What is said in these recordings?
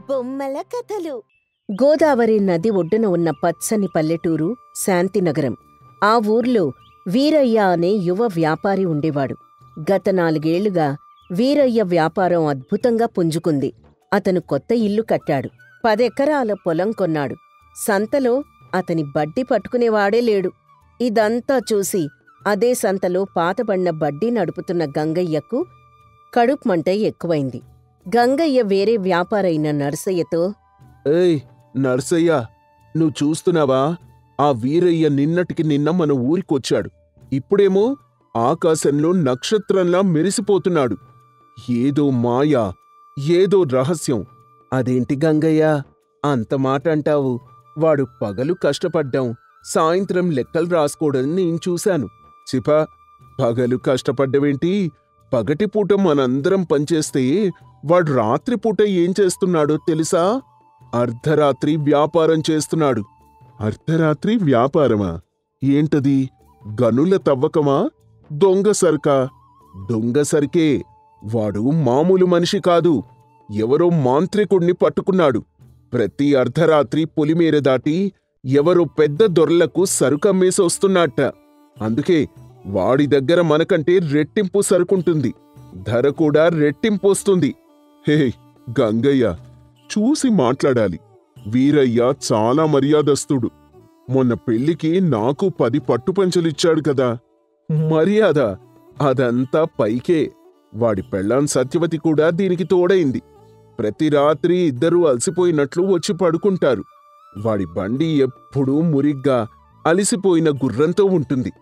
బొమ్మల కథలు. గోదావరి నది ఒడ్డున ఉన్న పచ్చని పల్లెటూరు శాంతినగరం. ఆ ఊర్లో వీరయ్య అనే యువ వ్యాపారి ఉండేవాడు. గత 4 ఏళ్లుగా వీరయ్య వ్యాపారం అద్భుతంగా పుంజుకుంది. అతను కొత్త ఇల్లు కట్టాడు. 10 ఎకరాల పొలం కొన్నాడు. సంతలో అతని బడ్డీ పట్టుకునేవాడే లేడు. ఇదంతా చూసి అదే సంతలో పాతబడిన బడ్డీ నడుపుతున్న గంగయ్యకు కడుపుమంట ఎక్కువైంది. గంగయ్య వేరే వ్యాపారైన నర్సయ్యతో, ఏయ్ నర్సయ్య, నువ్వు చూస్తున్నావా? ఆ వీరయ్య నిన్నటికి నిన్న మన ఊరికొచ్చాడు. ఇప్పుడేమో ఆకాశంలో నక్షత్రంలా మెరిసిపోతున్నాడు. ఏదో మాయా, ఏదో రహస్యం. అదేంటి గంగయ్య అంత మాట అంటావు? వాడు పగలు కష్టపడ్డాం, సాయంత్రం లెక్కలు రాసుకోవడం నేను చూశాను. చిపా, పగలు కష్టపడ్డవేంటి? పగటిపూట మనందరం పనిచేస్తే వాడు రాత్రిపూట ఏం చేస్తున్నాడో తెలుసా? అర్ధరాత్రి వ్యాపారం చేస్తున్నాడు. అర్ధరాత్రి వ్యాపారమా? ఏంటది? గనుల తవ్వకమా? దొంగ సరుకా? దొంగ సరికే. వాడు మామూలు మనిషి కాదు. ఎవరో మాంత్రికుణ్ణి పట్టుకున్నాడు. ప్రతి అర్ధరాత్రి పొలిమేర దాటి ఎవరో పెద్ద దొరలకు సరుకమ్మేసి వస్తున్నట్ట. అందుకే వాడి దగ్గర మనకంటే రెట్టింపు సరుకుంటుంది. ధర కూడా రెట్టింపు వస్తుంది. హే గంగయ్య, చూసి మాట్లాడాలి. వీరయ్య చాలా మర్యాదస్తుడు. మొన్న పెళ్లికి నాకు 10 పట్టుపంచలిచ్చాడు కదా. మర్యాద అదంతా పైకే. వాడి పెళ్ళాం సత్యవతి కూడా దీనికి తోడైంది. ప్రతి రాత్రి ఇద్దరూ అలసిపోయినట్లు వచ్చి పడుకుంటారు. వాడి బండి ఎప్పుడూ మురిగ్గా అలిసిపోయిన గుర్రంతో ఉంటుంది.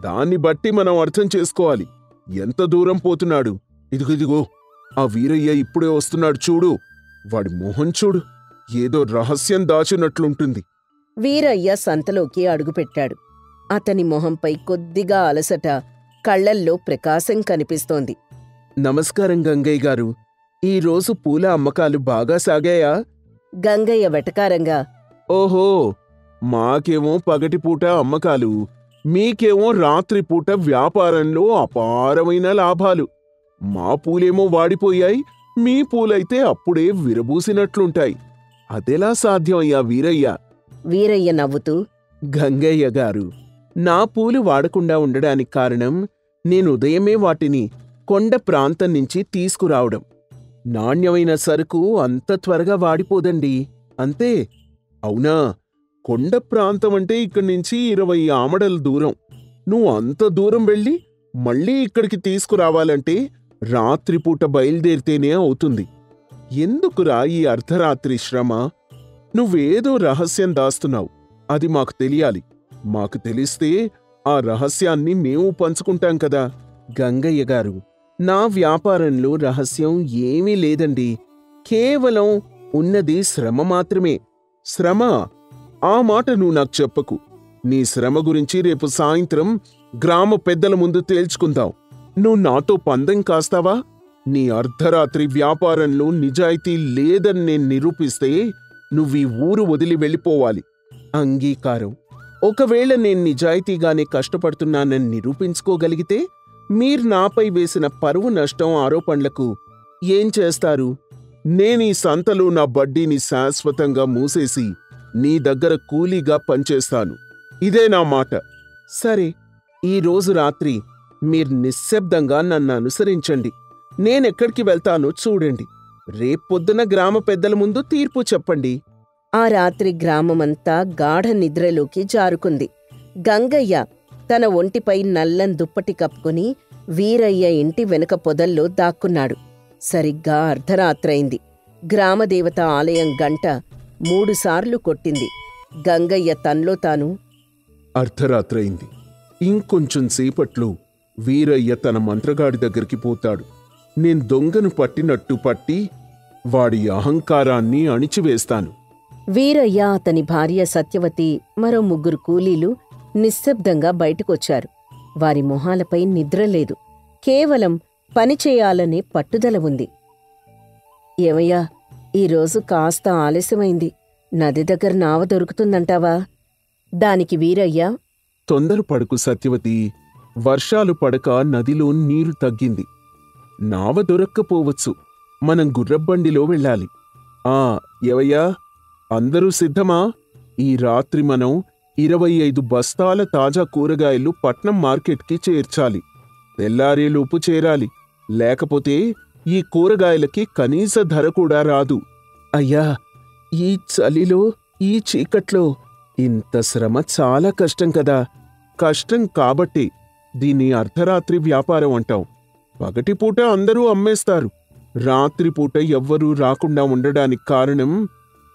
దాన్ని బట్టి మనం అర్థం చేసుకోవాలి ఎంత దూరం పోతున్నాడు. ఇదిగో ఆ వీరయ్య ఇప్పుడే వస్తున్నాడు చూడు. వాడి మొహం చూడు, ఏదో రహస్యం దాచినట్లుంటుంది. వీరయ్య సంతలోకి అడుగుపెట్టాడు. అతని మొహంపై కొద్దిగా అలసట, కళ్లల్లో ప్రకాశం కనిపిస్తోంది. నమస్కారం గంగయ్య గారు. ఈరోజు పూల అమ్మకాలు బాగా సాగాయా? గంగయ్య వెటకారంగా, ఓహో, మాకేమో పగటిపూట అమ్మకాలు, మీకేమో రాత్రిపూట వ్యాపారంలో అపారమైన లాభాలు. మా పూలేమో వాడిపోయాయి, మీ పూలైతే అప్పుడే విరబూసినట్లుంటాయి. అదెలా సాధ్యమయ్యా వీరయ్య? వీరయ్య నవ్వుతూ, గంగయ్య గారు, నా పూలు వాడకుండా ఉండడానికి కారణం నేను ఉదయమే వాటిని కొండ ప్రాంతం నుంచి తీసుకురావడం. నాణ్యమైన సరుకు అంత త్వరగా వాడిపోదండి, అంతే. అవునా? కొండ ప్రాంతం అంటే ఇక్కడి నుంచి 20 ఆమడల దూరం. నువ్వు అంత దూరం వెళ్ళి మళ్ళీ ఇక్కడికి తీసుకురావాలంటే రాత్రిపూట బయలుదేరితేనే అవుతుంది. ఎందుకురా ఈ అర్ధరాత్రి శ్రమ? నువ్వేదో రహస్యం దాస్తున్నావు. అది మాకు తెలియాలి. మాకు తెలిస్తే ఆ రహస్యాన్ని మేము పంచుకుంటాం కదా. గంగయ్య గారు, నా వ్యాపారంలో రహస్యం ఏమీ లేదండి. కేవలం ఉన్నది శ్రమ మాత్రమే. శ్రమ? ఆ మాట నువ్వు నాకు చెప్పకు. నీ శ్రమ గురించి రేపు సాయంత్రం గ్రామ పెద్దల ముందు తేల్చుకుందాం. నువ్వు నాతో పందెం కాస్తావా? నీ అర్ధరాత్రి వ్యాపారంలో నిజాయితీ లేదని నేను నిరూపిస్తే నువ్వీ ఊరు వదిలి వెళ్ళిపోవాలి. అంగీకారం. ఒకవేళ నేను నిజాయితీగానే కష్టపడుతున్నానని నిరూపించుకోగలిగితే మీరు నాపై వేసిన పరువు నష్టం ఆరోపణలకు ఏం చేస్తారు? నేనీ సంతలో నా బడ్డీని శాశ్వతంగా మూసేసి నీ దగ్గర కూలీగా పనిచేస్తాను. ఇదే నా మాట. సరే, ఈరోజు రాత్రి మీరు నిశ్శబ్దంగా నన్ను అనుసరించండి. నేనెక్కడికి వెళ్తానో చూడండి. రేపొద్దున గ్రామ పెద్దల ముందు తీర్పు చెప్పండి. ఆ రాత్రి గ్రామమంతా గాఢ నిద్రలోకి జారుకుంది. గంగయ్య తన ఒంటిపై నల్లని దుప్పటి కప్పుకుని వీరయ్య ఇంటి వెనుక పొదల్లో దాక్కున్నాడు. సరిగ్గా అర్ధరాత్రైంది. గ్రామదేవత ఆలయం గంట 3 సార్లు కొట్టింది. గంగయ్య తన్లో తాను, అర్ధరాత్రైంది. ఇంకొంచెం సేపట్లో వీరయ్య తన మంత్రగాడి దగ్గరికి పోతాడు. నేను దొంగను పట్టినట్టు పట్టి వాడి అహంకారాన్ని అణిచివేస్తాను. వీరయ్య, అతని భార్య సత్యవతి, మరో 3 కూలీలు నిశ్శబ్దంగా బయటకొచ్చారు. వారి మొహాలపై నిద్రలేదు. కేవలం పనిచేయాలనే పట్టుదల ఉంది. ఏమయ్యా, ఈరోజు కాస్త ఆలస్యమైంది. నది దగ్గర నావ దొరుకుతుందంటావా? దానికి వీరయ్య, తొందరపడకు సత్యవతి. వర్షాలు పడక నదిలో నీరు తగ్గింది. నావ దొరక్కపోవచ్చు. మనం గుర్రబండిలో వెళ్ళాలి. ఆ ఏవయ్యా, అందరూ సిద్ధమా? ఈ రాత్రి మనం 25 బస్తాల తాజా కూరగాయలు పట్నం మార్కెట్కి చేర్చాలి. తెల్లారేలోపు చేరాలి, లేకపోతే ఈ కూరగాయలకి కనీస ధర కూడా రాదు. అయ్యా, ఈ చలిలో, ఈ చీకట్లో ఇంత శ్రమ చాలా కష్టం కదా. కష్టం కాబట్టి దీన్ని అర్ధరాత్రి వ్యాపారం అంటాం. పగటిపూట అందరూ అమ్మేస్తారు, రాత్రిపూట ఎవ్వరూ రాకుండా ఉండడానికి కారణం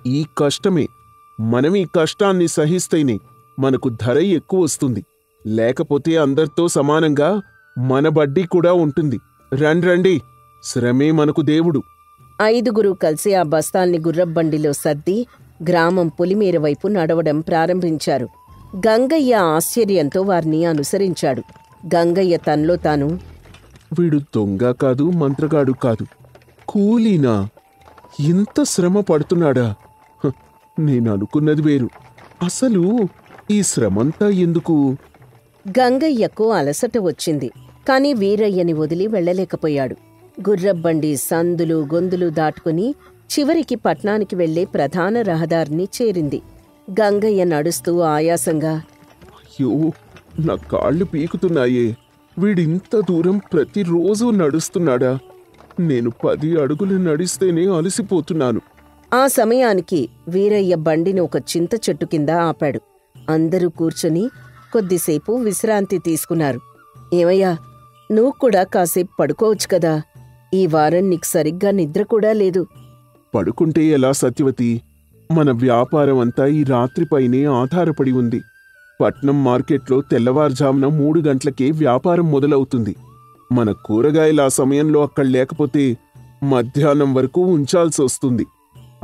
ఈ కష్టమే. మనం ఈ కష్టాన్ని సహిస్తేనే మనకు ధర ఎక్కువ వస్తుంది, లేకపోతే అందరితో సమానంగా మన బడ్డీ కూడా ఉంటుంది. రండి, శ్రమే మనకు దేవుడు. 5 కలిసి ఆ బస్తాల్ని గుర్రబండిలో సర్ది గ్రామం పొలిమేర వైపు నడవడం ప్రారంభించారు. గంగయ్య ఆశ్చర్యంతో వారిని అనుసరించాడు. గంగయ్య తనలో తాను, వీడు దొంగ కాదు, మంత్రగాడు కాదు, కూలీనా? ఇంత శ్రమ పడుతున్నాడా? నేననుకున్నది వేరు. అసలు ఈ శ్రమంతా ఎందుకు? గంగయ్యకు అలసట వచ్చింది. కాని వీరయ్యని వదిలి వెళ్లలేకపోయాడు. గుర్రబండి సందులు గొందులు దాటుకుని చివరికి పట్నానికి వెళ్లే ప్రధాన రహదారిని చేరింది. గంగయ్య నడుస్తూ ఆయాసంగా, అయ్యో, నా కాళ్ళు పీకుతున్నాయే. వీడింత దూరం ప్రతిరోజూ నడుస్తున్నాడా? నేను 10 అడుగులు నడిస్తేనే అలసిపోతున్నాను. ఆ సమయానికి వీరయ్య బండిని ఒక చింత చెట్టు కింద ఆపాడు. అందరూ కూర్చొని కొద్దిసేపు విశ్రాంతి తీసుకున్నారు. ఏమయ్యా, నువ్వు కూడా కాసేపు పడుకోవచ్చు కదా. ఈ వారం నీకు సరిగ్గా నిద్ర కూడా లేదు. పడుకుంటే ఎలా సత్యవతి? మన వ్యాపారం అంతా ఈ రాత్రిపైనే ఆధారపడి ఉంది. పట్నం మార్కెట్లో తెల్లవారుజామున 3 గంటలకే వ్యాపారం మొదలవుతుంది. మన కూరగాయలు ఆ సమయంలో అక్కడ లేకపోతే మధ్యాహ్నం వరకు ఉంచాల్సి వస్తుంది.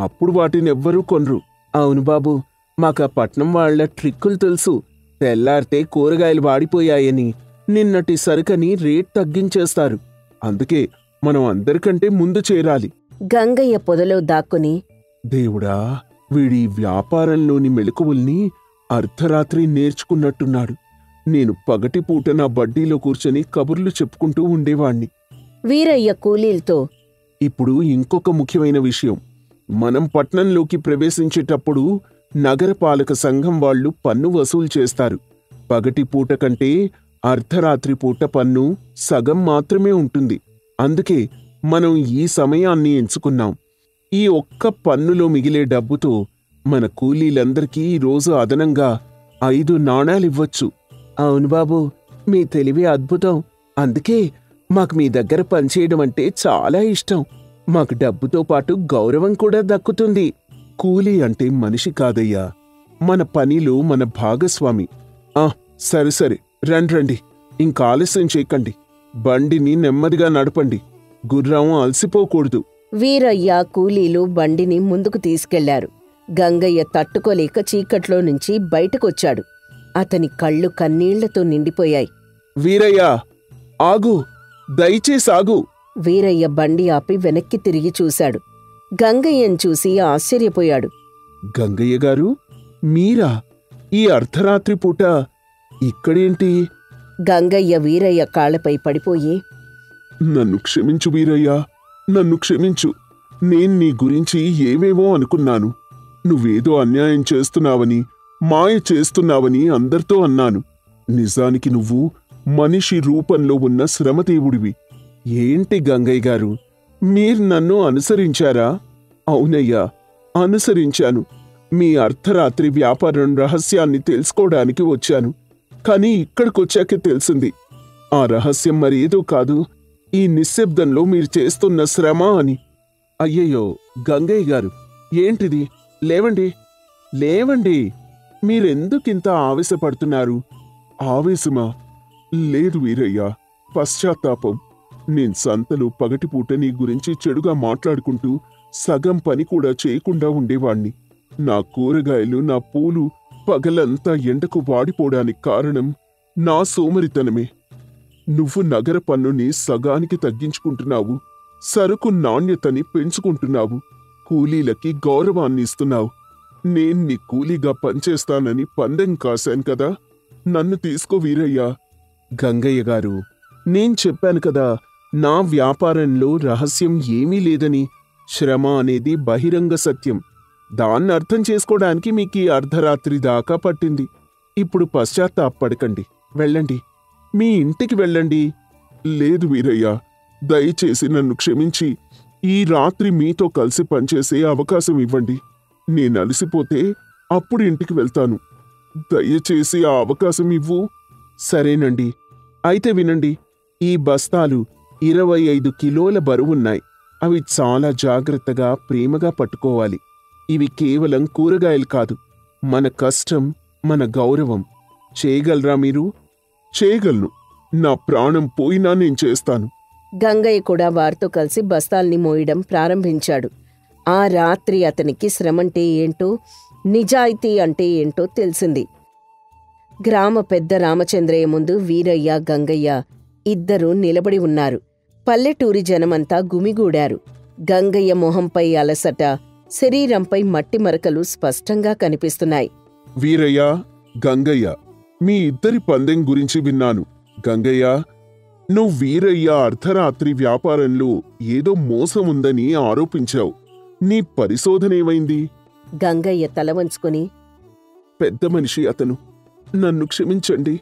అప్పుడు వాటినెవ్వరూ కొనరు. అవును బాబు, మాకా పట్నం వాళ్ల ట్రిక్కులు తెలుసు. తెల్లారితే కూరగాయలు వాడిపోయాయని, నిన్నటి సరుకని రేట్ తగ్గించేస్తారు. అందుకే మనం అందరికంటే ముందు చేరాలి. గంగయ్య పొదలో దాక్కుని, దేవుడా, వీడి వ్యాపారంలోని మెలకువల్ని అర్ధరాత్రి నేర్చుకున్నట్టున్నాడు. నేను పగటిపూట నా బడ్డీలో కూర్చొని కబుర్లు చెప్పుకుంటూ ఉండేవాణ్ణి. వీరయ్య కూలీలతో, ఇప్పుడు ఇంకొక ముఖ్యమైన విషయం. మనం పట్నంలోకి ప్రవేశించేటప్పుడు నగరపాలక సంఘం వాళ్లు పన్ను వసూలు చేస్తారు. పగటిపూట కంటే అర్ధరాత్రి పూట పన్ను సగం మాత్రమే ఉంటుంది. అందుకే మనం ఈ సమయాన్ని ఎంచుకున్నాం. ఈ ఒక్క పన్నులో మిగిలే డబ్బుతో మన కూలీలందరికీ ఈరోజు అదనంగా 5 నాణాలివ్వచ్చు. అవును బాబు, మీ తెలివి అద్భుతం. అందుకే మాకు మీ దగ్గర పనిచేయడం అంటే చాలా ఇష్టం. మాకు డబ్బుతో పాటు గౌరవం కూడా దక్కుతుంది. కూలీ అంటే మనిషి కాదయ్యా, మన పనిలో మన భాగస్వామి. సరే, రండి, ఇంకా ఆలస్యం చేయకండి. బండిని నెమ్మదిగా నడపండి. గుర్రం అలసిపోకూడదు. వీరయ్య కూలీలు బండిని ముందుకు తీసుకెళ్లారు. గంగయ్య తట్టుకోలేక చీకట్లో నుంచి బయటకొచ్చాడు. అతని కళ్ళు కన్నీళ్లతో నిండిపోయాయి. వీరయ్య, ఆగు, దయచేసి ఆగు. వీరయ్య బండి ఆపి వెనక్కి తిరిగి చూశాడు. గంగయ్యను చూసి ఆశ్చర్యపోయాడు. గంగయ్య గారు, మీరా? ఈ అర్ధరాత్రి పూట ఇక్కడేంటి? గంగయ్య వీరయ్య కాళ్లపై పడిపోయి, నన్ను క్షమించు వీరయ్యా, నన్ను క్షమించు. నేను నీ గురించి ఏవేవో అనుకున్నాను. నువ్వేదో అన్యాయం చేస్తున్నావని, మాయ చేస్తున్నావని అందరితో అన్నాను. నిజానికి నువ్వు మనిషి రూపంలో ఉన్న శ్రమదేవుడివి. ఏంటి గంగయ్య గారు, మీరు నన్ను అనుసరించారా? అవునయ్యా, అనుసరించాను. మీ అర్ధరాత్రి వ్యాపారం రహస్యాన్ని తెలుసుకోవడానికి వచ్చాను. కాని ఇక్కడికొచ్చాకే తెలిసింది. ఆ రహస్యం మరేదో కాదు, ఈ నిశ్శబ్దంలో మీరు చేస్తున్న శ్రమ అని. అయ్యయ్యో గంగయ్య గారు, ఏంటిది? లేవండి. మీరెందుకింత ఆవేశపడుతున్నారు? ఆవేశమా? లేదు వీరయ్యా, పశ్చాత్తాపం. నేను సంతలో పగటిపూట నీ గురించి చెడుగా మాట్లాడుకుంటూ సగం పని కూడా చేయకుండా ఉండేవాణ్ణి. నా కూరగాయలు, నా పూలు పగలంతా ఎండకు వాడిపోవడానికి కారణం నా సోమరితనమే. నువ్వు నగర పన్నుని సగానికి తగ్గించుకుంటున్నావు, సరుకు నాణ్యతని పెంచుకుంటున్నావు, కూలీలకి గౌరవాన్ని ఇస్తున్నావు. నేను నీ కూలీగా పనిచేస్తానని పందెం కాశాను కదా, నన్ను తీసుకో వీరయ్యా. గంగయ్య గారు, నేను చెప్పాను కదా, నా వ్యాపారంలో రహస్యం ఏమీ లేదని. శ్రమ అనేది బహిరంగ సత్యం. దాన్ని అర్థం చేసుకోవడానికి మీకీ అర్ధరాత్రి దాకా పట్టింది. ఇప్పుడు పశ్చాత్తాపడకండి. వెళ్ళండి, మీ ఇంటికి వెళ్ళండి. లేదు వీరయ్య, దయచేసి నన్ను క్షమించి ఈ రాత్రి మీతో కలిసి పనిచేసే అవకాశం ఇవ్వండి. నేనలసిపోతే అప్పుడు ఇంటికి వెళ్తాను. దయచేసి ఆ అవకాశం ఇవ్వు. సరేనండి, అయితే వినండి. ఈ బస్తాలు 25 కిలోల బరువున్నాయి. అవి చాలా జాగ్రత్తగా ప్రేమగా పట్టుకోవాలి. ఇవి కేవలం కూరగాయలు కాదు, మన కష్టం, మన గౌరవం. చేయగలరా మీరు? చేయగలను. నా ప్రాణం పోయినా నేను చేస్తాను. గంగయ్య కూడా వారితో కలిసి బస్తాల్ని మోయడం ప్రారంభించాడు. ఆ రాత్రి అతనికి శ్రమంటే ఏంటో, నిజాయితీ అంటే ఏంటో తెలిసింది. గ్రామ పెద్ద రామచంద్రయ్య ముందు వీరయ్య, గంగయ్య ఇద్దరూ నిలబడి ఉన్నారు. పల్లెటూరి జనమంతా గుమిగూడారు. గంగయ్య మొహంపై అలసట, శరీరంపై మట్టి మరకలు స్పష్టంగా కనిపిస్తున్నాయి. వీరయ్య, గంగయ్య, మీ ఇద్దరి పందెం గురించి విన్నాను. గంగయ్య, నువ్వు వీరయ్య అర్ధరాత్రి వ్యాపారంలో ఏదో మోసం ఉందని ఆరోపించావు. నీ పరిశోధనేమైంది? గంగయ్య తల వంచుకొని, పెద్ద మనిషి అతను, నన్ను క్షమించండి.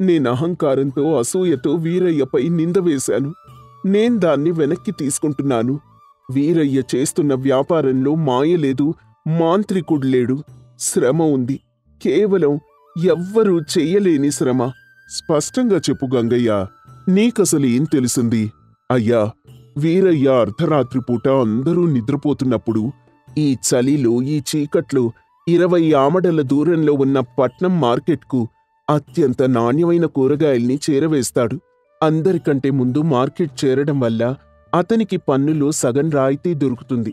నేనహంకారంతో, అసూయతో వీరయ్యపై నింద వేశాను. నేను దాన్ని వెనక్కి తీసుకుంటున్నాను. వీరయ్య చేస్తున్న వ్యాపారంలో మాయలేదు, మాంత్రికుడు లేడు. శ్రమ ఉంది, కేవలం ఎవ్వరూ చెయ్యలేని శ్రమ. స్పష్టంగా చెప్పు గంగయ్య, నీకసలు ఏం తెలిసింది? అయ్యా, వీరయ్య అర్ధరాత్రి పూట అందరూ నిద్రపోతున్నప్పుడు ఈ చలిలో, ఈ చీకట్లో 20 ఆమడల దూరంలో ఉన్న పట్నం మార్కెట్కు అత్యంత నాణ్యమైన కూరగాయల్ని చేరవేస్తాడు. అందరికంటే ముందు మార్కెట్ చేరడం వల్ల అతనికి పన్నులో సగం రాయితీ దొరుకుతుంది.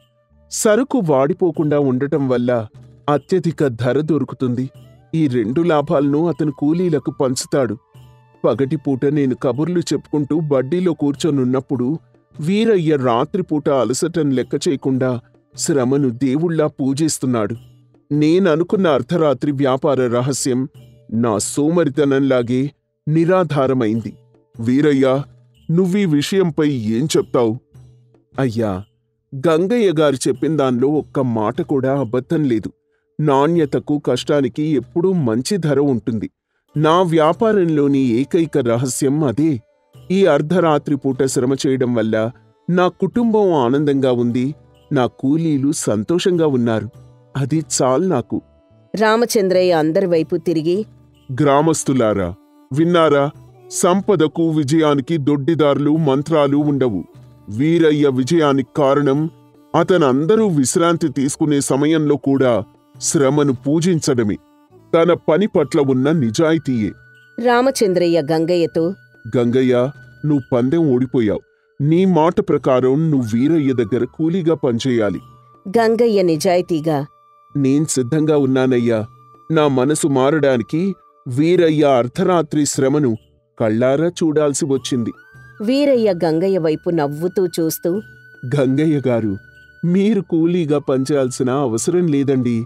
సరుకు వాడిపోకుండా ఉండటం వల్ల అత్యధిక ధర దొరుకుతుంది. ఈ 2 లాభాలను అతను కూలీలకు పంచుతాడు. పగటిపూట నేను కబుర్లు చెప్పుకుంటూ బడ్డీలో కూర్చొనున్నప్పుడు వీరయ్య రాత్రిపూట అలసటను లెక్క చేయకుండా శ్రమను దేవుళ్లా పూజిస్తున్నాడు. నేననుకున్న అర్ధరాత్రి వ్యాపార రహస్యం నా సోమరితనంలాగే నిరాధారమైంది. వీరయ్య, నువ్వీ విషయంపై ఏం చెప్తావు? అయ్యా, గంగయ్య గారు చెప్పిన దానిలో ఒక్క మాట కూడా అబద్ధం లేదు. నాణ్యతకు, కష్టానికి ఎప్పుడూ మంచి ధర ఉంటుంది. నా వ్యాపారంలోని ఏకైక రహస్యం అదే. ఈ అర్ధరాత్రి పూట శ్రమ చేయడం వల్ల నా కుటుంబం ఆనందంగా ఉంది, నా కూలీలు సంతోషంగా ఉన్నారు. అది చాలు నాకు. రామచంద్రయ్య అందరి వైపు తిరిగి, గ్రామస్తులారా, విన్నారా? సంపదకు, విజయానికి దొడ్డిదారులు, మంత్రాలు ఉండవు. వీరయ్య విజయానికి కారణం అతనందరూ విశ్రాంతి తీసుకునే సమయంలో కూడా శ్రమను పూజించడమే. తన పని పట్ల ఉన్న నిజాయితీయే. రామచంద్రయ్య గంగయ్యతో, గంగయ్య, నువ్వు పందెం ఓడిపోయావు. నీ మాట ప్రకారం నువ్వు వీరయ్య దగ్గర కూలీగా పనిచేయాలి. గంగయ్య నిజాయితీగా, నేను సిద్ధంగా ఉన్నానయ్యా. నా మనసు మారడానికి వీరయ్య అర్ధరాత్రి శ్రమను కళ్ళారా చూడాల్సి వచ్చింది. వీరయ్య గంగయ్య వైపు నవ్వుతూ చూస్తూ, గంగయ్య గారు, మీరు కూలీగా పనిచేయాల్సిన అవసరం లేదండి.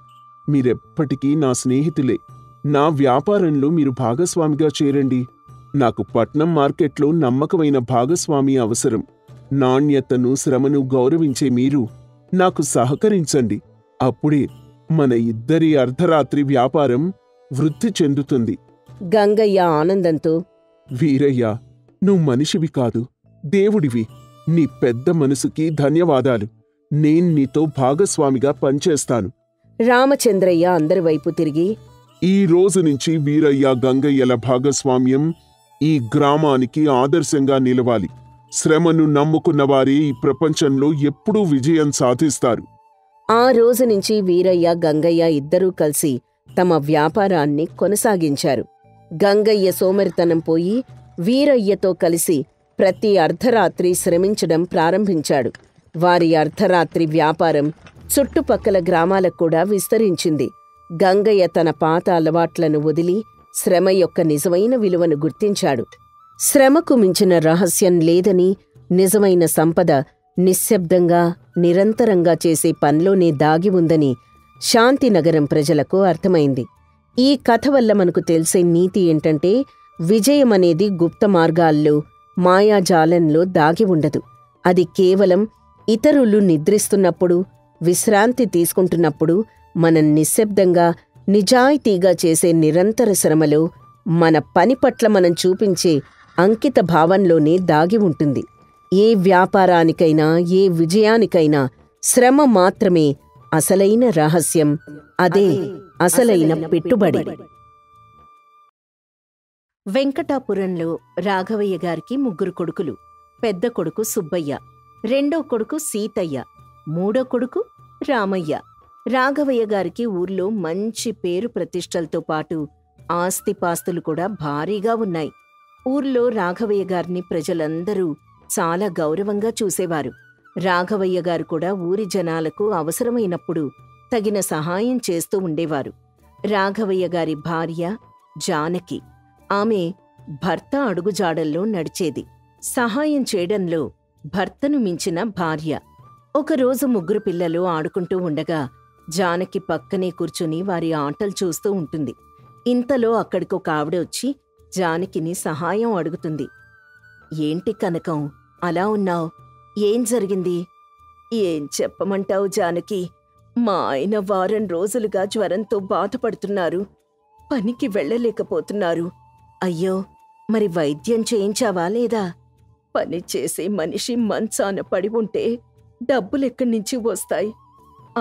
మీరెప్పటికీ నా స్నేహితులే. నా వ్యాపారంలో మీరు భాగస్వామిగా చేరండి. నాకు పట్నం మార్కెట్లో నమ్మకమైన భాగస్వామి అవసరం. నాణ్యతను, శ్రమను గౌరవించే మీరు నాకు సహకరించండి. అప్పుడే మన ఇద్దరి అర్ధరాత్రి వ్యాపారం వృద్ధి చెందుతుంది. గంగయ్య ఆనందంతో, వీరయ్య, నువ్వు మనిషివి కాదు, దేవుడివి. నీ పెద్ద మనసుకి ధన్యవాదాలు. నేను నీతో భాగస్వామిగా పనిచేస్తాను. రామచంద్రయ్య అందరి వైపు తిరిగి, ఈ రోజు నుంచి వీరయ్య, గంగయ్యల భాగస్వామ్యం ఈ గ్రామానికి ఆదర్శంగా నిలవాలి. శ్రమను నమ్ముకున్నవారే ఈ ప్రపంచంలో ఎప్పుడూ విజయం సాధిస్తారు. ఆ రోజు నుంచి వీరయ్య, గంగయ్య ఇద్దరూ కలిసి తమ వ్యాపారాన్ని కొనసాగించారు. గంగయ్య సోమరితనం పోయి వీరయ్యతో కలిసి ప్రతి అర్ధరాత్రి శ్రమించడం ప్రారంభించాడు. వారి అర్ధరాత్రి వ్యాపారం చుట్టుపక్కల గ్రామాలకు కూడా విస్తరించింది. గంగయ్య తన పాత అలవాట్లను వదిలి శ్రమ యొక్క నిజమైన విలువను గుర్తించాడు. శ్రమకు మించిన రహస్యం లేదని, నిజమైన సంపద నిశ్శబ్దంగా, నిరంతరంగా చేసే పనిలోనే దాగి ఉందని శాంతినగరం ప్రజలకు అర్థమైంది. ఈ కథ వల్ల మనకు తెలిసే నీతి ఏంటంటే, విజయమనేది గుప్త మార్గాల్లో, మాయాజాలంలో దాగి ఉండదు. అది కేవలం ఇతరులు నిద్రిస్తున్నప్పుడు, విశ్రాంతి తీసుకుంటున్నప్పుడు మనం నిశ్శబ్దంగా, నిజాయితీగా చేసే నిరంతర శ్రమలో మన పని పట్ల మనం చూపించే అంకిత భావంలోనే దాగి ఉంటుంది. ఏ వ్యాపారానికైనా, ఏ విజయానికైనా శ్రమ మాత్రమే అసలైన రహస్యం. అదే అసలైన పెట్టుబడి. వెంకటాపురంలో రాఘవయ్య గారికి 3 కొడుకులు. పెద్ద కొడుకు సుబ్బయ్య, రెండో కొడుకు సీతయ్య, మూడో కొడుకు రామయ్య. రాఘవయ్య గారికి ఊర్లో మంచి పేరు ప్రతిష్టలతో పాటు ఆస్తిపాస్తులు కూడా భారీగా ఉన్నాయి. ఊర్లో రాఘవయ్య గారిని ప్రజలందరూ చాలా గౌరవంగా చూసేవారు. రాఘవయ్య గారు కూడా ఊరి జనాలకు అవసరమైనప్పుడు తగిన సహాయం చేస్తూ ఉండేవారు. రాఘవయ్య గారి భార్య జానకి. ఆమె భర్త అడుగుజాడల్లో నడిచేది. సహాయం చేయడంలో భర్తను మించిన భార్య. ఒకరోజు 3 పిల్లలు ఆడుకుంటూ ఉండగా జానకి పక్కనే కూర్చుని వారి ఆటలు చూస్తూ ఉంటుంది. ఇంతలో అక్కడికొక ఆవిడ వచ్చి జానకిని సహాయం అడుగుతుంది. ఏంటి కనకం, అలా ఉన్నావ్? ఏం జరిగింది? ఏం చెప్పమంటావు జానకి, మా ఆయన వారం రోజులుగా జ్వరంతో బాధపడుతున్నారు. పనికి వెళ్ళలేకపోతున్నారు. అయ్యో, మరి వైద్యం చేయించావా లేదా? పని చేసే మనిషి మంచాన పడి ఉంటే డబ్బులెక్కడ్నించి వస్తాయి?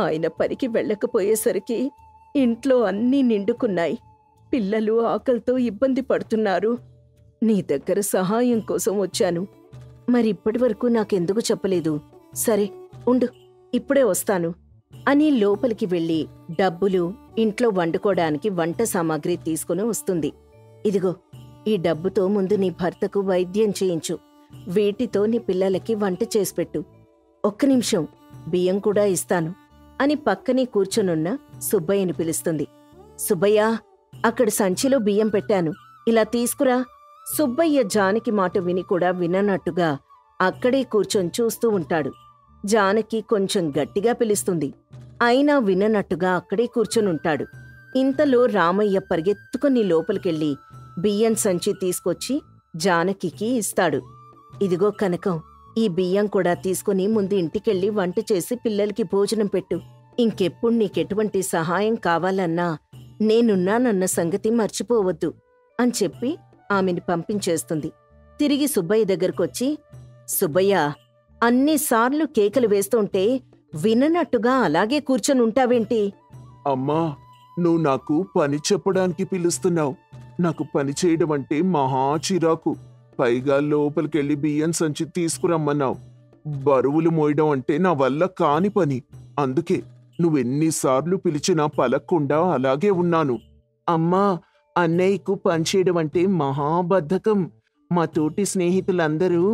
ఆయన పనికి వెళ్ళకపోయేసరికి ఇంట్లో అన్నీ నిండుకున్నాయి. పిల్లలు ఆకలితో ఇబ్బంది పడుతున్నారు. నీ దగ్గర సహాయం కోసం వచ్చాను. మరిప్పటివరకు నాకెందుకు చెప్పలేదు? సరే ఉండు, ఇప్పుడే వస్తాను అని లోపలికి వెళ్ళి డబ్బులు, ఇంట్లో వండుకోడానికి వంట సామాగ్రి తీసుకుని వస్తుంది. ఇదిగో, ఈ డబ్బుతో ముందు నీ భర్తకు వైద్యం చేయించు. వీటితో నీ పిల్లలకి వంట చేసిపెట్టు. 1 నిమిషం, బియ్యం కూడా ఇస్తాను అని పక్కనే కూర్చునున్న సుబ్బయ్యని పిలుస్తుంది. సుబ్బయ్య, అక్కడ సంచిలో బియ్యం పెట్టాను, ఇలా తీసుకురా. సుబ్బయ్య జానకి మాట విని కూడా విననట్టుగా అక్కడే కూర్చొని చూస్తూ ఉంటాడు. జానకి కొంచెం గట్టిగా పిలుస్తుంది, అయినా విననట్టుగా అక్కడే కూర్చొనుంటాడు. ఇంతలో రామయ్య పరిగెత్తుకుని లోపలికెళ్ళి బియ్యం సంచి తీసుకొచ్చి జానకికి ఇస్తాడు. ఇదిగో కనకం, ఈ బియ్యం కూడా తీసుకుని ముందు ఇంటికెళ్ళి వంట చేసి పిల్లలకి భోజనం పెట్టు. ఇంకెప్పుడు నీకెటువంటి సహాయం కావాలన్నా నేనున్నానన్న సంగతి మర్చిపోవద్దు అని చెప్పి ఆమెని పంపించేస్తుంది. తిరిగి సుబ్బయ్య దగ్గరకొచ్చి, సుబ్బయ్య, అన్నిసార్లు కేకలు వేస్తుంటే విననట్టుగా అలాగే కూర్చొనుంటావేంటి? అమ్మా, నువ్వు నాకు పని చెప్పడానికి పిలుస్తున్నావు. నాకు పని చేయడం అంటే మహా చిరాకు. పైగా లోపలికెళ్ళి బియ్యం సంచి తీసుకురమ్మన్నావు. బరువులు మోయడం అంటే నా వల్ల కాని పని. అందుకే నువ్వెన్నిసార్లు పిలిచినా పలక్కుండా అలాగే ఉన్నాను. అమ్మా, అన్నయ్యకు పనిచేయడం అంటే మహాబద్ధకం. మా తోటి స్నేహితులందరూ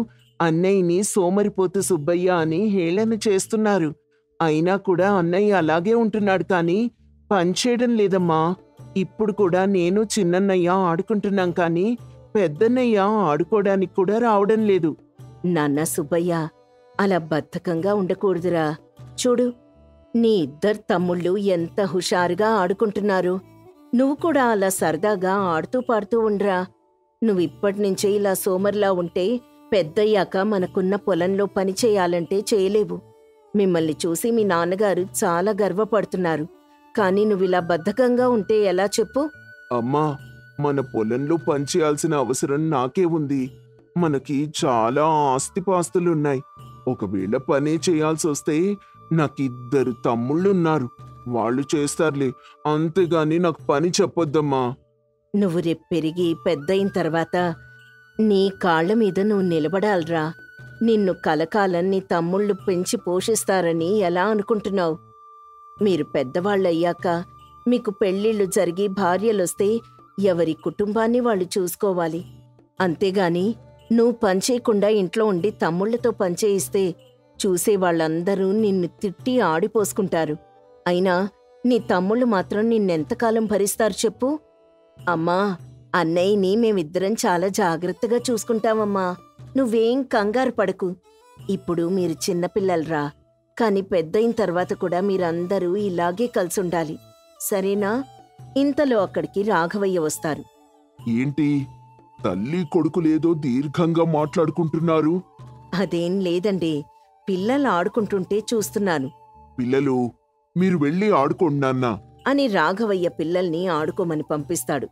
అన్నయ్యని సోమరిపోతు సుబ్బయ్య అని హేళన చేస్తున్నారు. అయినా కూడా అన్నయ్య అలాగే ఉంటున్నాడు కానీ పనిచేయడం లేదమ్మా. ఇప్పుడు కూడా నేను చిన్నన్నయ్య ఆడుకుంటున్నాం కానీ పెద్దన్నయ్య ఆడుకోవడానికి కూడా రావడం లేదు. నాన్న సుబ్బయ్య, అలా బద్ధకంగా ఉండకూడదురా. చూడు, నీ 2 తమ్ముళ్ళు ఎంత హుషారుగా ఆడుకుంటున్నారు. నువ్వు కూడా అలా సరదాగా ఆడుతూ పాడుతూ ఉండ్రా. నువ్విప్పటినుంచే ఇలా సోమర్లా ఉంటే పెద్దయ్యాక మనకున్న పొలంలో పని చేయాలంటే చేయలేవు. మిమ్మల్ని చూసి మీ నాన్నగారు చాలా గర్వపడుతున్నారు. కాని నువ్విలా బద్ధకంగా ఉంటే ఎలా చెప్పు? అమ్మా, మన పొలంలో పనిచేయాల్సిన అవసరం నాకే ఉంది. మనకి చాలా ఆస్తిపాస్తులున్నాయి. ఒకవేళ పనే చేయాల్సొస్తే నాకు 2 తమ్ముళ్ళున్నారు. వాళ్ళు చేస్తారులే, అంతేగాని నాకు పని చెప్పొద్దమ్మా. నువ్వు రేపు పెరిగి పెద్దయిన తర్వాత నీ కాళ్ల మీద నువ్వు నిలబడాలరా. నిన్ను కలకాలం నీ తమ్ముళ్ళు పెంచి పోషిస్తారని ఎలా అనుకుంటున్నావు? మీరు పెద్దవాళ్ళయ్యాక మీకు పెళ్ళిళ్ళు జరిగి భార్యలొస్తే ఎవరి కుటుంబాన్ని వాళ్ళు చూసుకోవాలి. అంతేగాని నువ్వు పనిచేయకుండా ఇంట్లో ఉండి తమ్ముళ్లతో పనిచేయిస్తే చూసేవాళ్లందరూ నిన్ను తిట్టి ఆడిపోసుకుంటారు. అయినా నీ తమ్ముళ్ళు మాత్రం నిన్నెంతకాలం భరిస్తారు చెప్పు? అమ్మా, అన్నయ్యని మేమిద్దరం చాలా జాగ్రత్తగా చూసుకుంటామమ్మా. నువ్వేం కంగారు పడకు. ఇప్పుడు మీరు చిన్నపిల్లలరా, కాని పెద్దయిన తర్వాత కూడా మీరందరూ ఇలాగే కలిసుండాలి, సరేనా? ఇంతలో అక్కడికి రాఘవయ్య వస్తారు. ఏంటి, తల్లి కొడుకులేదో దీర్ఘంగా మాట్లాడుకుంటున్నారు? అదేం లేదండి, పిల్లలు ఆడుకుంటుంటే చూస్తున్నాను పిల్లలు, మీరు వెళ్ళి ఆడుకోండి నాన్నా. అని రాఘవయ్య పిల్లల్ని ఆడుకోమని పంపిస్తాడు.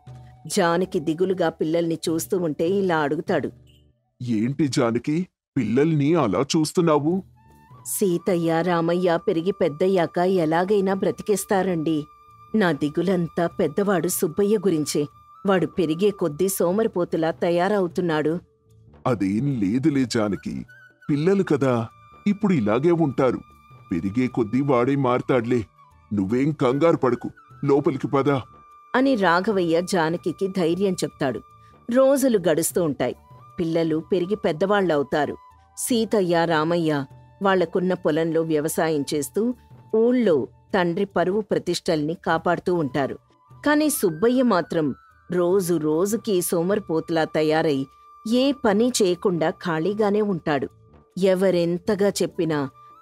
జానకి దిగులుగా పిల్లల్ని చూస్తూ ఉంటే ఇలా అడుగుతాడు. ఏంటి జానకి, పిల్లల్ని అలా చూస్తున్నావు? సీతయ్య రామయ్య పెరిగి పెద్దయ్యాక ఎలాగైనా బ్రతికేస్తారండి. నా దిగులంతా పెద్దవాడు సుబ్బయ్య గురించే. వాడు పెరిగే కొద్దీ సోమరిపోతులా తయారవుతున్నాడు. అదేం లేదులే జానకి, పిల్లలు కదా, ఇప్పుడు ఇలాగే ఉంటారు. పెరిగే కొద్దీ వాడే మారతాడ్లే. నువ్వేం కంగారు పడకు, లోపలికి పదా అని రాఘవయ్య జానకికి ధైర్యం చెప్తాడు. రోజులు గడుస్తూ ఉంటాయి. పిల్లలు పెరిగి పెద్దవాళ్లవుతారు. సీతయ్య రామయ్య వాళ్లకున్న పొలంలో వ్యవసాయం చేస్తూ ఊళ్ళో తండ్రి పరువు ప్రతిష్టల్ని కాపాడుతూ ఉంటారు. కాని సుబ్బయ్య మాత్రం రోజు రోజుకి సోమరిపోతులా తయారై ఏ పని చేయకుండా ఖాళీగానే ఉంటాడు. ఎవరెంతగా చెప్పినా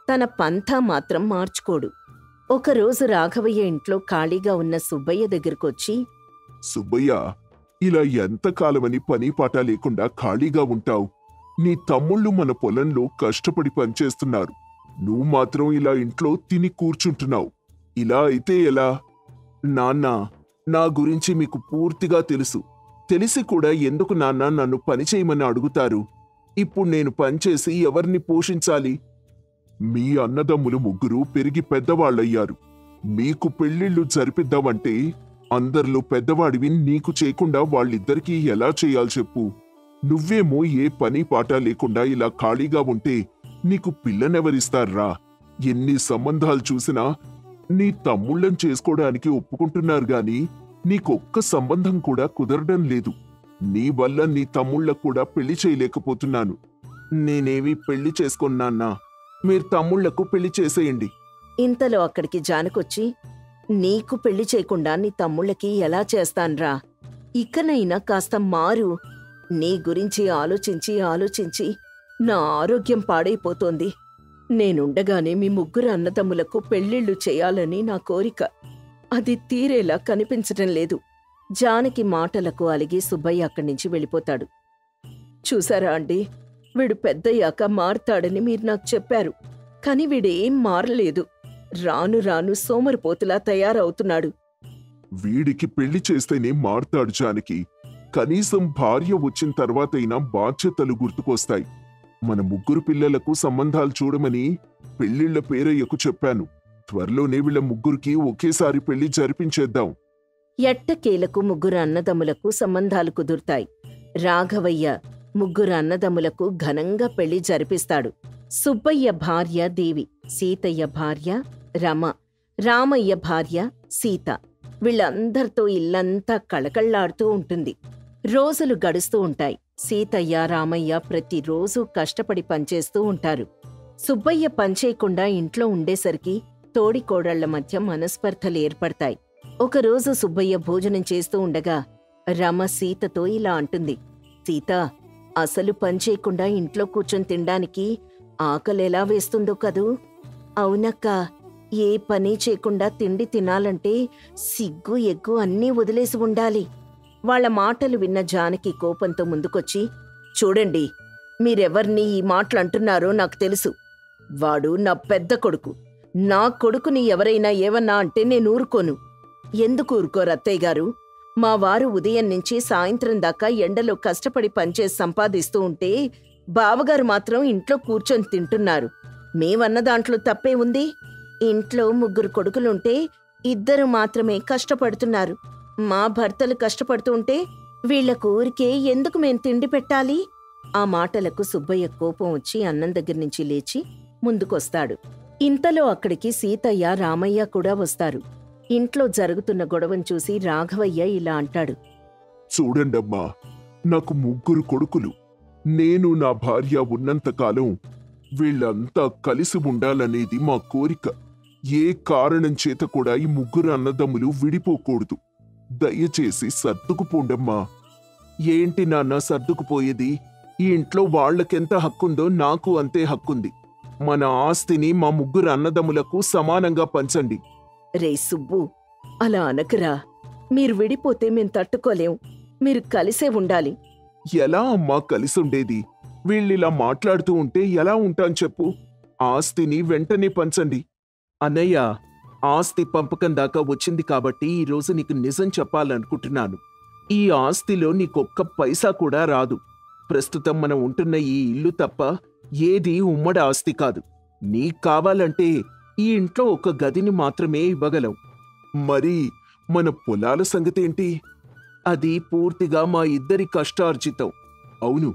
తన పంథా మాత్రం మార్చుకోడు. ఒకరోజు రాఘవయ్య ఇంట్లో ఖాళీగా ఉన్న సుబ్బయ్య దగ్గరకొచ్చి, సుబ్బయ్య, ఇలా ఎంతకాలమని పని పాట లేకుండా ఖాళీగా ఉంటావు? నీ తమ్ముళ్ళు మన పొలంలో కష్టపడి పనిచేస్తున్నారు. నువ్వు మాత్రం ఇలా ఇంట్లో తిని కూర్చుంటున్నావు. ఇలా అయితే ఎలా? నాన్న, నా గురించి మీకు పూర్తిగా తెలుసు. తెలిసి కూడా ఎందుకు నాన్న నన్ను పనిచేయమని అడుగుతారు? ఇప్పుడు నేను పనిచేసి ఎవరిని పోషించాలి? మీ అన్నదమ్ములు ముగ్గురు పెరిగి పెద్దవాళ్లయ్యారు. మీకు పెళ్ళిళ్ళు జరిపిద్దామంటే అందరిలో పెద్దవాడివి నీకు చేయకుండా వాళ్ళిద్దరికీ ఎలా చేయాలి చెప్పు? నువ్వేమో ఏ పని పాట లేకుండా ఇలా ఖాళీగా ఉంటే నీకు పిల్లనెవరిస్తారా? ఎన్ని సంబంధాలు చూసినా నీ తమ్ముళ్ళని చేసుకోవడానికి ఒప్పుకుంటున్నారు గాని నీకొక్క సంబంధం కూడా కుదరడం లేదు. నీ వల్ల నీ తమ్ముళ్ళకు కూడా పెళ్లి చేయలేకపోతున్నాను. నేనేవి పెళ్లి చేసుకున్నాన్నా? మీరు తమ్ముళ్లకు పెళ్లి చేసేయండి. ఇంతలో అక్కడికి జానకొచ్చి, నీకు పెళ్లి చేయకుండా నీ తమ్ముళ్ళకి ఎలా చేస్తాన్రా? ఇకనైనా కాస్త మారు. నీ గురించి ఆలోచించి ఆలోచించి నా ఆరోగ్యం పాడైపోతోంది. నేనుండగానే మీ ముగ్గురు అన్నదమ్ములకు పెళ్ళిళ్ళు చేయాలని నా కోరిక. అది తీరేలా కనిపించటం లేదు. జానకి మాటలకు అలిగి సుబ్బయ్య అక్కడ్నించి వెళ్ళిపోతాడు. చూసారా అండి, వీడు పెద్దయ్యాక మారతాడని మీరు నాకు చెప్పారు. కాని వీడేం మారలేదు. రాను రాను సోమరిపోతులా తయారవుతున్నాడు. వీడికి పెళ్లి చేస్తేనే మారతాడు జానకి. కనీసం భార్య వచ్చిన తర్వాతైనా బాధ్యతలు గుర్తుకొస్తాయి. మన ముగ్గురు పిల్లలకు సంబంధాలు చూడమని పెళ్లిళ్ల పేరయ్యకు చెప్పాను. త్వరలోనే వీళ్ళ ముగ్గురికి ఒకేసారి పెళ్లి జరిపించేద్దాం. ఎట్టకేలకు ముగ్గురు అన్నదమ్ములకు సంబంధాలు కుదురుతాయి. రాఘవయ్య ముగ్గురు అన్నదమ్ములకు ఘనంగా పెళ్లి జరిపిస్తాడు. సుబ్బయ్య భార్య దేవి, సీతయ్య భార్య రమ, రామయ్య భార్య సీత. వీళ్ళందరితో ఇల్లంతా కళకళ్లాడుతూ ఉంటుంది. రోజులు గడుస్తూ ఉంటాయి. సీతయ్య రామయ్య ప్రతిరోజూ కష్టపడి పనిచేస్తూ ఉంటారు. సుబ్బయ్య పనిచేయకుండా ఇంట్లో ఉండేసరికి తోడికోడళ్ల మధ్య మనస్పర్ధలు ఏర్పడతాయి. ఒకరోజు సుబ్బయ్య భోజనం చేస్తూ ఉండగా రమ సీతతో ఇలా అంటుంది. సీత, అసలు పనిచేయకుండా ఇంట్లో కూర్చొని తినడానికి ఆకలెలా వేస్తుందో కదూ? అవునక్కా, ఏ పని చేయకుండా తిండి తినాలంటే సిగ్గు ఎగ్గు అన్నీ వదిలేసి ఉండాలి. వాళ్ల మాటలు విన్న జానకి కోపంతో ముందుకొచ్చి, చూడండి, మీరెవర్ని ఈ మాటలంటున్నారో నాకు తెలుసు. వాడు నా పెద్ద కొడుకు. నా కొడుకుని ఎవరైనా ఏవన్నా అంటే నేను ఊరుకోను. ఎందుకు ఊరుకోరు అత్తయ్య గారు? మా వారు ఉదయం నుంచి సాయంత్రం దాకా ఎండలో కష్టపడి పనిచేసి సంపాదిస్తూ ఉంటే బావగారు మాత్రం ఇంట్లో కూర్చొని తింటున్నారు. మేమన్న దాంట్లో తప్పే ఉంది? ఇంట్లో ముగ్గురు కొడుకులుంటే 2 మాత్రమే కష్టపడుతున్నారు. మా భర్తలు కష్టపడుతూ ఉంటే వీళ్లకు ఊరికే ఎందుకు మేం తిండి పెట్టాలి? ఆ మాటలకు సుబ్బయ్య కోపం వచ్చి అన్నం దగ్గర్నుంచి లేచి ముందుకొస్తాడు. ఇంతలో అక్కడికి సీతయ్య రామయ్య కూడా వస్తారు. ఇంట్లో జరుగుతున్న గొడవను చూసి రాఘవయ్య ఇలా అంటాడు. చూడండమ్మా, నాకు ముగ్గురు కొడుకులు. నేను నా భార్య ఉన్నంతకాలం వీళ్ళంతా కలిసి ఉండాలనేది మా కోరిక. ఏ కారణం చేత కూడా ఈ ముగ్గురు అన్నదమ్ములు విడిపోకూడదు. దయచేసి సర్దుకుపోండమ్మా. ఏంటి నాన్న సర్దుకుపోయేది? ఈ ఇంట్లో వాళ్లకెంత హక్కుందో నాకు అంతే హక్కుంది. మన ఆస్తిని మా ముగ్గురు అన్నదమ్ములకు సమానంగా పంచండి. రే సుబ్బు, అలా అనకురా. మీరు విడిపోతే మేం తట్టుకోలేం. మీరు కలిసే ఉండాలి. ఎలా అమ్మా కలిసుండేది? వీళ్ళిలా మాట్లాడుతూ ఉంటే ఎలా ఉంటాను చెప్పు? ఆస్తిని వెంటనే పంచండి. అన్నయ్య, ఆస్తి పంపకం దాకా వచ్చింది కాబట్టి ఈరోజు నీకు నిజం చెప్పాలనుకుంటున్నాను. ఈ ఆస్తిలో నీకొక్క పైసా కూడా రాదు. ప్రస్తుతం మనం ఉంటున్న ఈ ఇల్లు తప్ప ఏది ఉమ్మడి ఆస్తి కాదు. నీకు కావాలంటే ఈ ఇంట్లో ఒక గదిని మాత్రమే ఇవ్వగలం. మరి మన పొలాల సంగతేంటి? అది పూర్తిగా మా ఇద్దరి కష్టార్జితం. అవును,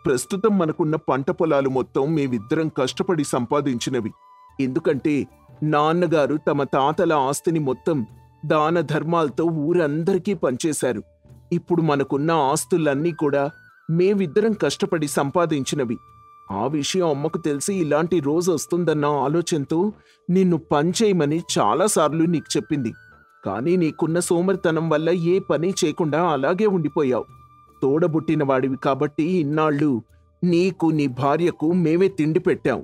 ప్రస్తుతం మనకున్న పంట పొలాలు మొత్తం మేమిద్దరం కష్టపడి సంపాదించినవి. ఎందుకంటే నాన్నగారు తమ తాతల ఆస్తిని మొత్తం దాన ధర్మాలతో ఊరందరికీ పంచేశారు. ఇప్పుడు మనకున్న ఆస్తులన్నీ కూడా మేమిద్దరం కష్టపడి సంపాదించినవి. ఆ విషయం అమ్మకు తెలిసి ఇలాంటి రోజు వస్తుందన్న ఆలోచనతో నిన్ను పనిచేయమని చాలాసార్లు నీకు చెప్పింది. కానీ నీకున్న సోమరితనం వల్ల ఏ పని చేయకుండా అలాగే ఉండిపోయావు. తోడబుట్టిన వాడివి కాబట్టి ఇన్నాళ్ళు నీకు నీ భార్యకు మేమే తిండి పెట్టాం.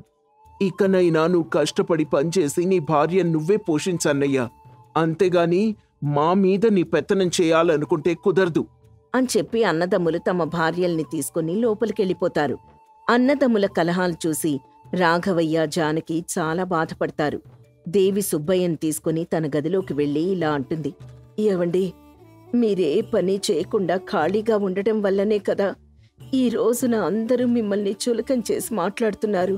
ఇకనైనా నువ్వు కష్టపడి పనిచేసి నీ భార్య నువ్వే పోషించన్నయ్యా. అంతేగాని మా మీద నీ పెత్తనం చేయాలనుకుంటే కుదరదు అని చెప్పి అన్నదమ్ములు తమ భార్యల్ని తీసుకుని లోపలికెళ్ళిపోతారు. అన్నదమ్ముల కలహాలు చూసి రాఘవయ్య, జానకి చాలా బాధపడతారు. దేవి సుబ్బయ్యని తీసుకుని తన గదిలోకి వెళ్ళి ఇలా అంటుంది. ఏవండి, మీరే పని చేయకుండా ఖాళీగా ఉండటం వల్లనే కదా ఈ రోజున అందరూ మిమ్మల్ని చులకం చేసి మాట్లాడుతున్నారు.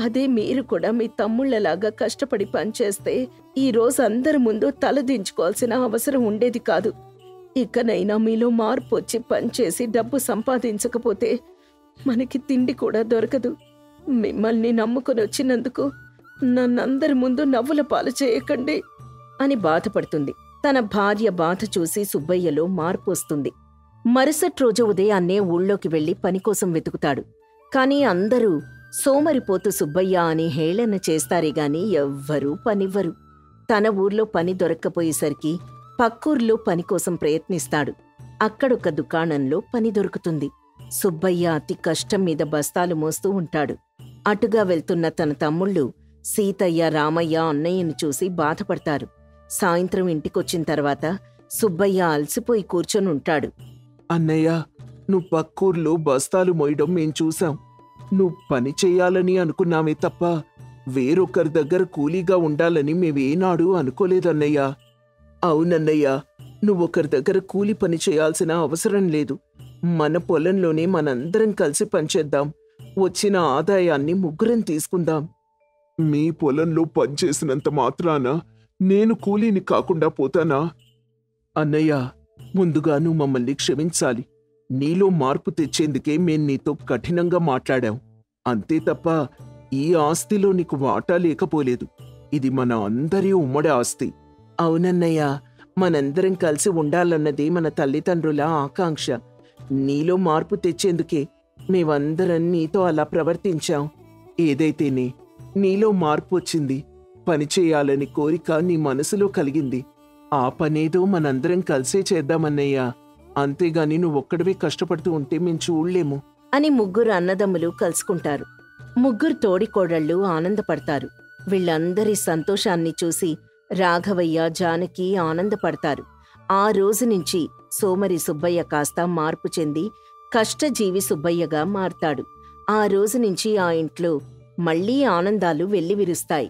అదే మీరు కూడా మీ తమ్ముళ్లలాగా కష్టపడి పనిచేస్తే ఈ రోజు అందరి ముందు తలదించుకోవాల్సిన అవసరం ఉండేది కాదు. ఇకనైనా మీలో మార్పు వచ్చి పనిచేసి డబ్బు సంపాదించకపోతే మనకి తిండి కూడా దొరకదు. మిమ్మల్ని నమ్ముకుని వచ్చినందుకు నన్నందరి ముందు నవ్వుల పాలు చేయకండి అని బాధపడుతుంది. తన భార్య బాధ చూసి సుబ్బయ్యలో మార్పు వస్తుంది. మరుసటి రోజు ఉదయాన్నే ఊళ్ళోకి వెళ్లి పనికోసం వెతుకుతాడు. కాని అందరూ సోమరిపోతు సుబ్బయ్య అని హేళన చేస్తారే గాని ఎవ్వరూ పనివ్వరు. తన ఊర్లో పని దొరక్కపోయేసరికి పక్కూర్లో పనికోసం ప్రయత్నిస్తాడు. అక్కడొక దుకాణంలో పని దొరుకుతుంది. సుబ్బయ్య అతి కష్టం మీద బస్తాలు మోస్తూ ఉంటాడు. అటుగా వెళ్తున్న తన తమ్ముళ్ళు సీతయ్య, రామయ్య అన్నయ్యను చూసి బాధపడతారు. సాయంత్రం ఇంటికొచ్చిన తర్వాత సుబ్బయ్య అలసిపోయి కూర్చొనుంటాడు. అన్నయ్య, నువ్వు పక్కూర్లో బస్తాలు మోయడం మేం చూసాం. నువ్వు పని చెయ్యాలని అనుకున్నామే తప్ప వేరొకరి దగ్గర కూలీగా ఉండాలని మేమేనాడు అనుకోలేదన్నయ్యా. అవునన్నయ్యా, నువ్వొకరి దగ్గర కూలి పని చేయాల్సిన అవసరం లేదు. మన పొలంలోనే మనందరం కలిసి పనిచేద్దాం. వచ్చిన ఆదాయాన్ని ముగ్గురం తీసుకుందాం. మీ పొలంలో పనిచేసినంత మాత్రాన నేను కూలీని కాకుండా పోతానా? అన్నయ్య, ముందుగా నువ్వు మమ్మల్ని క్షమించాలి. నీలో మార్పు తెచ్చేందుకే మేం నీతో కఠినంగా మాట్లాడాం. అంతే తప్ప ఈ ఆస్తిలో నీకు వాటా లేకపోలేదు. ఇది మన అందరి ఉమ్మడి ఆస్తి. అవునన్నయ్య, మనందరం కలిసి ఉండాలన్నది మన తల్లిదండ్రుల ఆకాంక్ష. నీలో మార్పు తెచ్చేందుకే మేమందరం నీతో అలా ప్రవర్తించాం. ఏదైతేనే నీలో మార్పు వచ్చింది. పనిచేయాలని కోరిక నీ మనసులో కలిగింది. ఆ పనేదో మనందరం కలిసే చేద్దామన్నయ్యా. అంతేగాని నువ్వొక్కడివే కష్టపడుతూ ఉంటే మేం చూడలేము అని ముగ్గురు అన్నదమ్ములు కలుసుకుంటారు. ముగ్గురు తోడికోడళ్ళు ఆనందపడతారు. వీళ్ళందరి సంతోషాన్ని చూసి రాఘవయ్య, జానకి ఆనందపడతారు. ఆ రోజు నుంచి సోమరి సుబ్బయ్య కాస్త మార్పు చెంది కష్టజీవి సుబ్బయ్యగా మారతాడు. ఆ రోజు నుంచి ఆ ఇంట్లో మళ్లీ ఆనందాలు వెల్లివిరుస్తాయి.